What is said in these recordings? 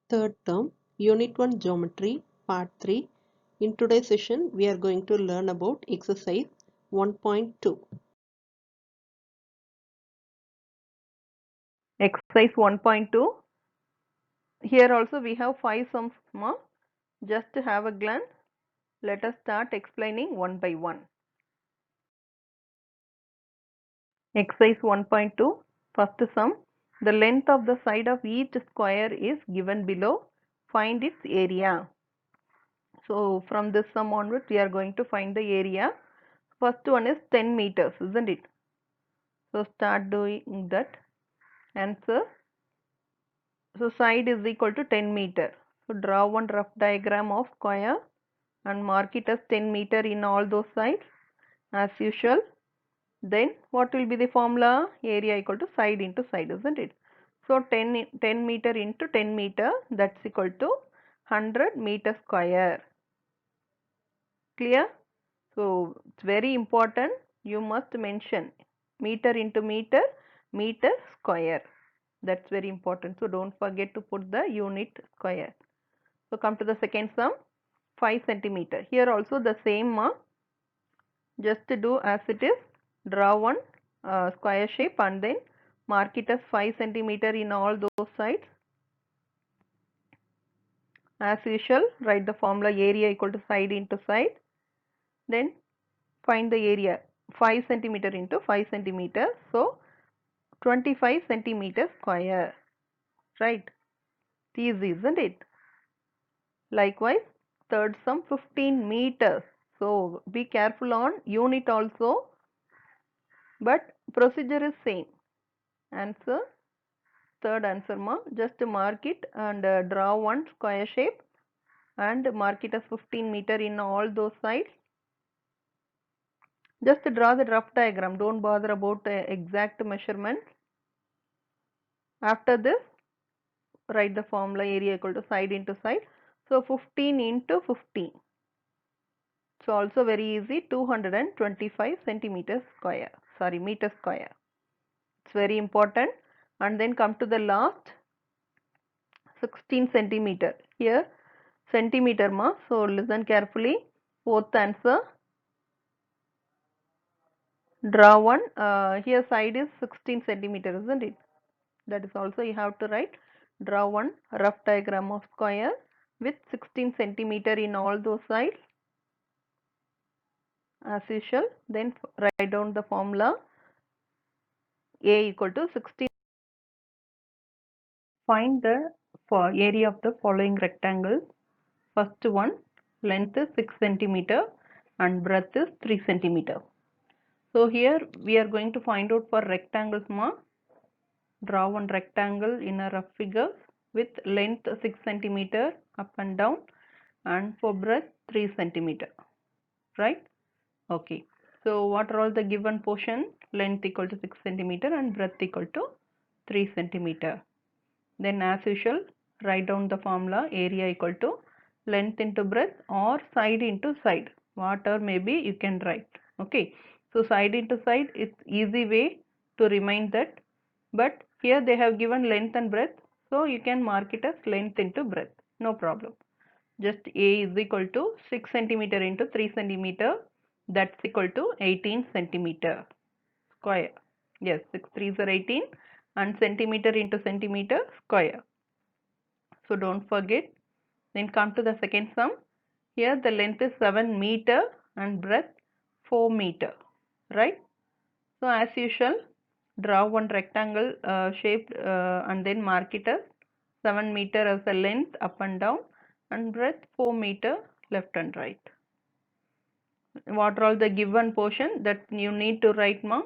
Third term, Unit 1 Geometry, Part 3. In today's session, we are going to learn about exercise 1.2. Exercise 1.2. Here also we have 5 sums more. Just to have a glance, let us start explaining one by one. Exercise 1.2. First sum. The length of the side of each square is given below. Find its area. So from this sum onwards we are going to find the area. First one is 10 meters, isn't it? So start doing that. Answer. So side is equal to 10 meter. So draw one rough diagram of square and mark it as 10 meter in all those sides as usual. Then what will be the formula? Area equal to side into side, isn't it? So 10 meter into 10 meter, that's equal to 100 meter square. Clear? So it's very important. You must mention meter into meter, meter square. That's very important. So don't forget to put the unit square. So come to the second sum, 5 centimeter. Here also the same mark. Just do as it is. Draw one square shape and then mark it as 5 centimeter in all those sides. As usual, write the formula area equal to side into side. Then find the area 5 centimeter into 5 centimeter. So 25 centimeter square. Right? Easy, isn't it? Likewise, third sum 15 meters. So be careful on unit also, but procedure is same. Answer, third answer ma, just mark it and draw one square shape and mark it as 15 meter in all those sides. Just draw the rough diagram, don't bother about exact measurements. After this, write the formula area equal to side into side. So 15 into 15. So also very easy, 225 centimeters square, sorry, meter square. It's very important. And then come to the last, 16 centimeter. Here centimeter ma, so listen carefully. Fourth answer, draw one. Here side is 16 centimeter, isn't it? That is also you have to write. Draw one rough diagram of square with 16 centimeter in all those sides as usual. Then write down the formula A equal to 16. Find the area of the following rectangles. First one, length is 6 centimeter and breadth is 3 centimeter. So here we are going to find out for rectangles ma. Draw one rectangle in a rough figure with length 6 centimeter up and down and for breadth 3 centimeter. Right? Okay. So what are all the given portion? Length equal to 6 centimeter and breadth equal to 3 centimeter. Then as usual, write down the formula area equal to length into breadth or side into side. Whatever maybe you can write. Okay. So side into side is easy way to remind that. But here they have given length and breadth. So you can mark it as length into breadth. No problem. Just A is equal to 6 centimeter into 3 centimeter. That's equal to 18 centimeter square. Yes, 6 3s are 18 and centimeter into centimeter square. So don't forget. Then come to the second sum. Here the length is 7 meter and breadth 4 meter. Right? So as usual, draw one rectangle shaped and then mark it as 7 meter as the length up and down and breadth 4 meter left and right. What are all the given portion that you need to write ma?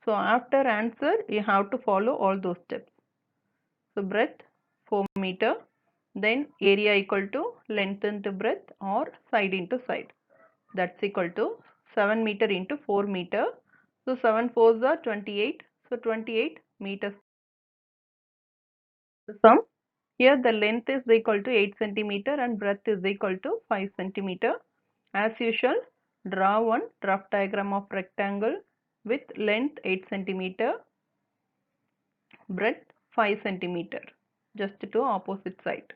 So after answer you have to follow all those steps. So breadth 4 meter, then area equal to length into breadth or side into side. That's equal to 7 meter into 4 meter. So 7 4s are 28. So 28 meters. Sum. Here the length is equal to 8 centimeter and breadth is equal to 5 centimeter. As usual, draw one rough diagram of rectangle with length 8 centimeter, breadth 5 centimeter. just to opposite side.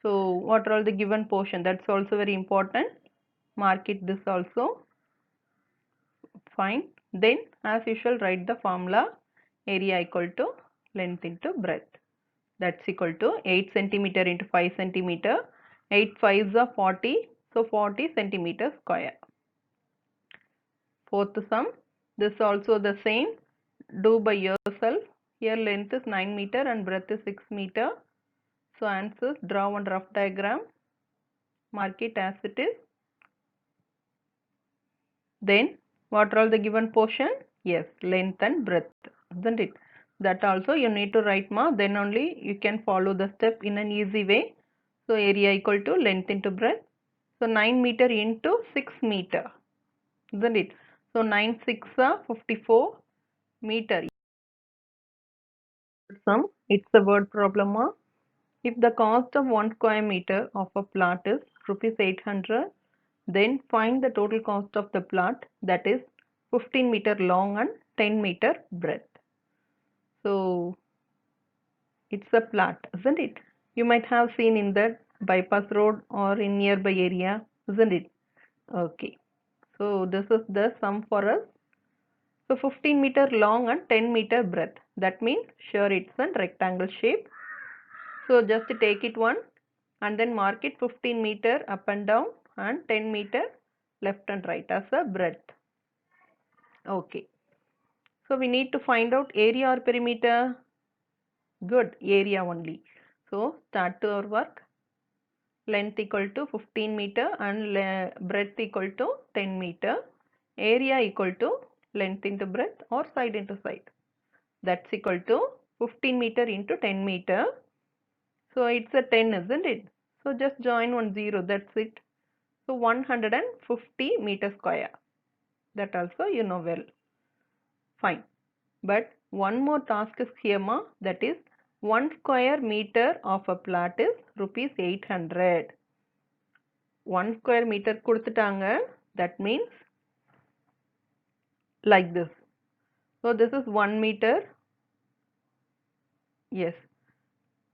So what are all the given portion? That's also very important. Mark it this also. Fine. Then as usual write the formula area equal to length into breadth. That's equal to 8 centimeter into 5 centimeter. 8 5s are 40. So 40 centimeter square. Fourth sum. This also the same. Do by yourself. Here length is 9 meter and breadth is 6 meter. So answers, draw one rough diagram. Mark it as it is. Then what are all the given portion? Yes, length and breadth, isn't it? That also you need to write ma, then only you can follow the step in an easy way. So area equal to length into breadth. So 9 meter into 6 meter, isn't it? So 9 6 are 54 meter. Sum, it's a word problem ma. If the cost of 1 square meter of a plot is rupees 800, then find the total cost of the plot, that is 15 meter long and 10 meter breadth. So it's a plot, isn't it? You might have seen in the bypass road or in nearby area, isn't it? Okay. So this is the sum for us. So 15 meter long and 10 meter breadth. That means sure it's a rectangle shape. So just take it one and then mark it 15 meter up and down and 10 meter left and right as a breadth. Okay. So we need to find out area or perimeter. Good, area only. So start to our work. Length equal to 15 meter and breadth equal to 10 meter. Area equal to length into breadth or side into side. That's equal to 15 meter into 10 meter. So it's a 10, isn't it? So just join one 0, that's it. So 150 meter square. That also you know well. Fine. But one more task is here ma, that is 1 square meter of a plot is rupees 800. 1 square meter கொடுத்துட்டாங்க. That means like this. So this is 1 meter. Yes.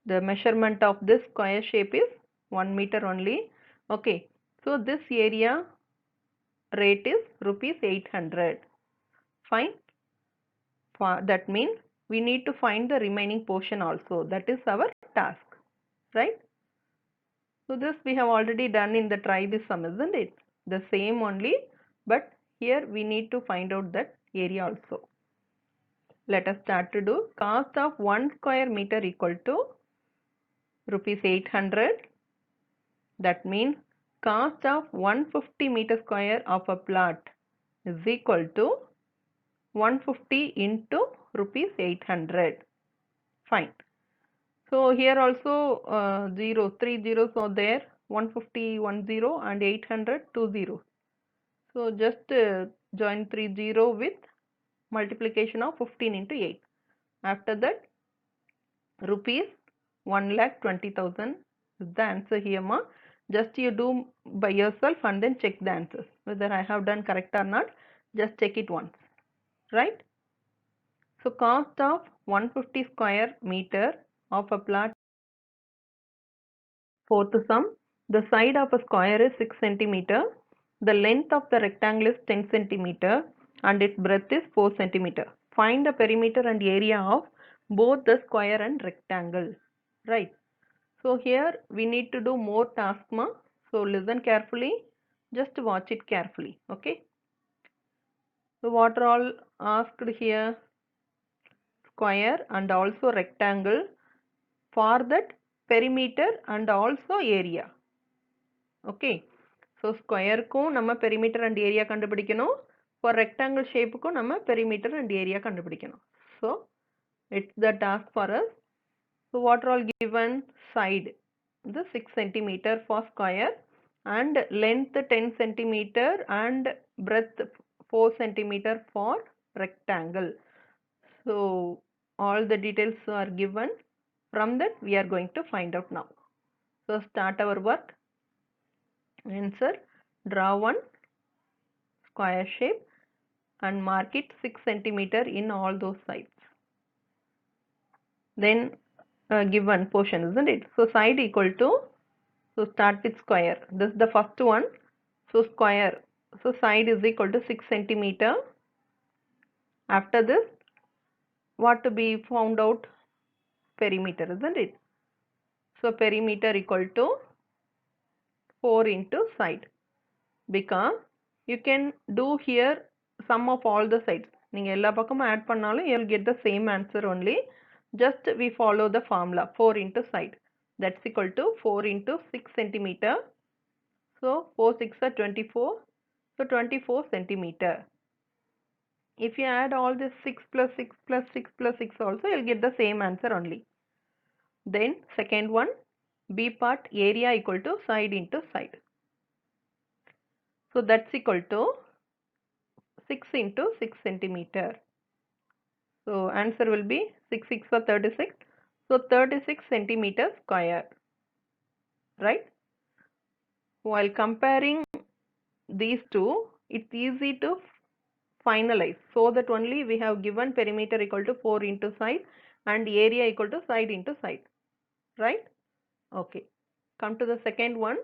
The measurement of this square shape is 1 meter only. Okay. So this area rate is rupees 800. Fine. That means we need to find the remaining portion also. That is our task. Right? So this we have already done in the try this sum, isn't it? The same only, but here we need to find out that area also. Let us start to do. Cost of 1 square meter equal to rupees 800. That means cost of 150 meter square of a plot is equal to 150 into rupees 800. Fine. So here also 3 zeros are there. 150 1 0 and 800 2 zeros. So just join 3 0 with multiplication of 15 into 8. After that rupees 1,20,000 is the answer here ma. Just you do by yourself and then check the answers. Whether I have done correct or not, just check it once. Right? So cost of 150 square meter of a plot. Fourth sum. The side of a square is 6 centimeter. The length of the rectangle is 10 centimeter and its breadth is 4 centimeter. Find the perimeter and area of both the square and rectangle. Right. So here we need to do more task ma. So listen carefully. Just watch it carefully. Okay. So what are all asked here? Square and also rectangle. For that perimeter and also area. Okay. So square க்கும் நம்ம perimeter and area கண்டுபிடிக்கணும். For rectangle shape க்கும் நம்ம perimeter and area கண்டுபிடிக்கணும். So it's the task for us. So what are all given? Side the 6 centimeter for square and length 10 centimeter and breadth 4 centimeter for rectangle. So all the details are given. From that we are going to find out now. So start our work. Answer, draw one square shape and mark it 6 centimeter in all those sides. Then given portion, isn't it? So side equal to, so start with square. This is the first one. So square. So side is equal to 6 centimeter. After this, what to be found out? Perimeter, isn't it? So perimeter equal to 4 into side, because you can do here sum of all the sides. நீங்க எல்லா பக்கமும் add பண்ணாலும் you will get the same answer only. Just we follow the formula 4 into side. That's equal to 4 into 6 centimeter. So 4 6 are 24. So 24 centimeter. If you add all this 6 plus 6 plus 6 plus 6 also, you'll get the same answer only. Then second one, B part area equal to side into side. So that's equal to 6 into 6 centimeter. So answer will be 6 6 are 36. So 36 centimeter square. Right? While comparing these two, it's easy to finalize, so that only we have given perimeter equal to 4 into side and area equal to side into side, right? Okay, come to the second one.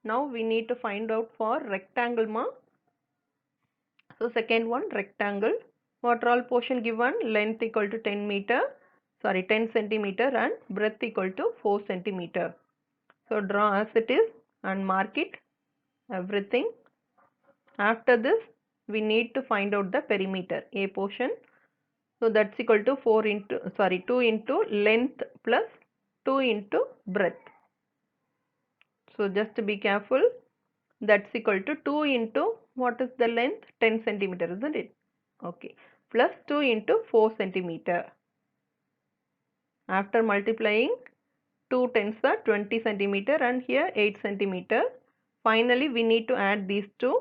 Now we need to find out for rectangle ma. So second one, rectangle. What are all portion given? Length equal to 10 centimeter and breadth equal to 4 centimeter. So draw as it is and mark it everything. After this, we need to find out the perimeter, A portion. So that's equal to 2 into length plus 2 into breadth. So just to be careful, that's equal to 2 into, what is the length? 10 centimeter, isn't it? Okay, plus 2 into 4 centimeter. After multiplying, 2 tens are 20 centimeter and here 8 centimeter. Finally, we need to add these two,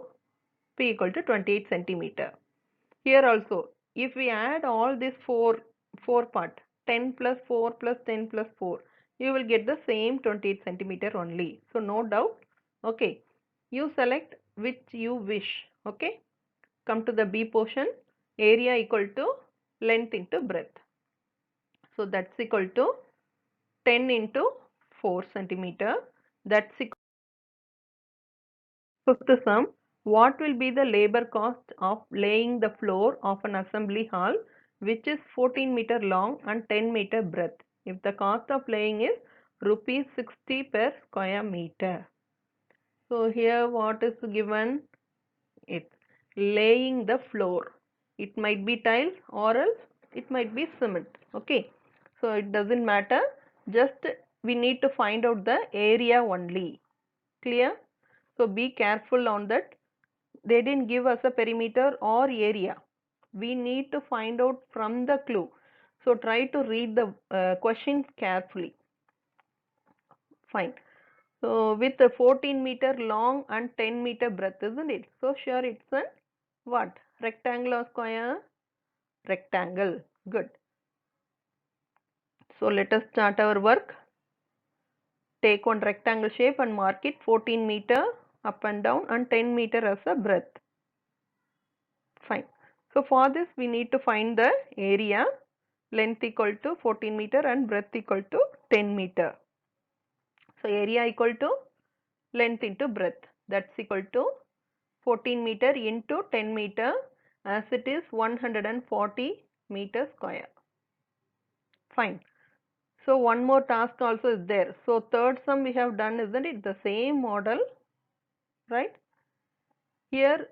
P equal to 28 centimeter. Here also, if we add all these four part, 10 plus 4 plus 10 plus 4, you will get the same 28 centimeter only. So no doubt. Okay, you select which you wish. Okay, come to the B portion, area equal to length into breadth. So that's equal to 10 into 4 centimeter. That's equal. Fifth sum, what will be the labor cost of laying the floor of an assembly hall which is 14 meter long and 10 meter breadth if the cost of laying is rupees 60 per square meter? So here what is given? It's laying the floor. It might be tiles or else it might be cement. Okay, so it doesn't matter, just we need to find out the area only. Clear? So be careful on that. They didn't give us a perimeter or area. We need to find out from the clue. So try to read the questions carefully. Fine. So with a 14 meter long and 10 meter breadth, isn't it? So sure it's a what? Rectangle or square? Rectangle. Good. So let us start our work. Take one rectangle shape and mark it 14 meter up and down and 10 meter as a breadth. Fine. So for this we need to find the area, length equal to 14 meter and breadth equal to 10 meter. So area equal to length into breadth, that's equal to 14 meter into 10 meter, as it is 140 meter square. Fine. So one more task also is there. So third sum we have done, isn't it? The same model, right? Here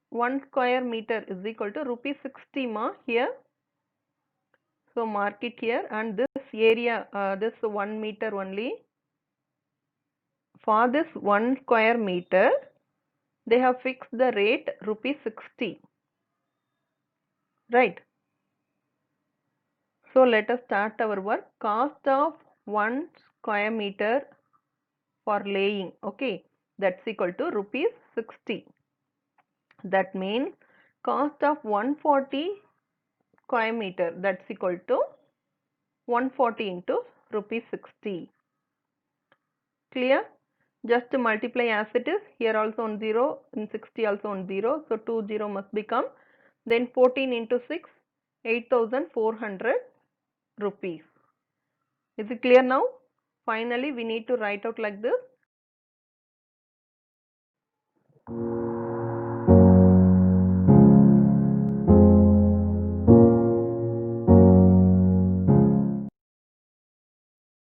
1 square meter is equal to rupees 60 ma here. So mark it here, and this area, this 1 meter only. For this 1 square meter, they have fixed the rate rupees 60. Right. So let us start our work. Cost of 1 square meter for laying, okay, that's equal to rupees 60. That means cost of 140 square meter, that's equal to 140 into rupees 60. Clear? Just to multiply as it is, here also on 0, in 60 also on 0, so 2 0 must become, then 14 into 6, 8,400 rupees. Is it clear now? Finally, we need to write out like this.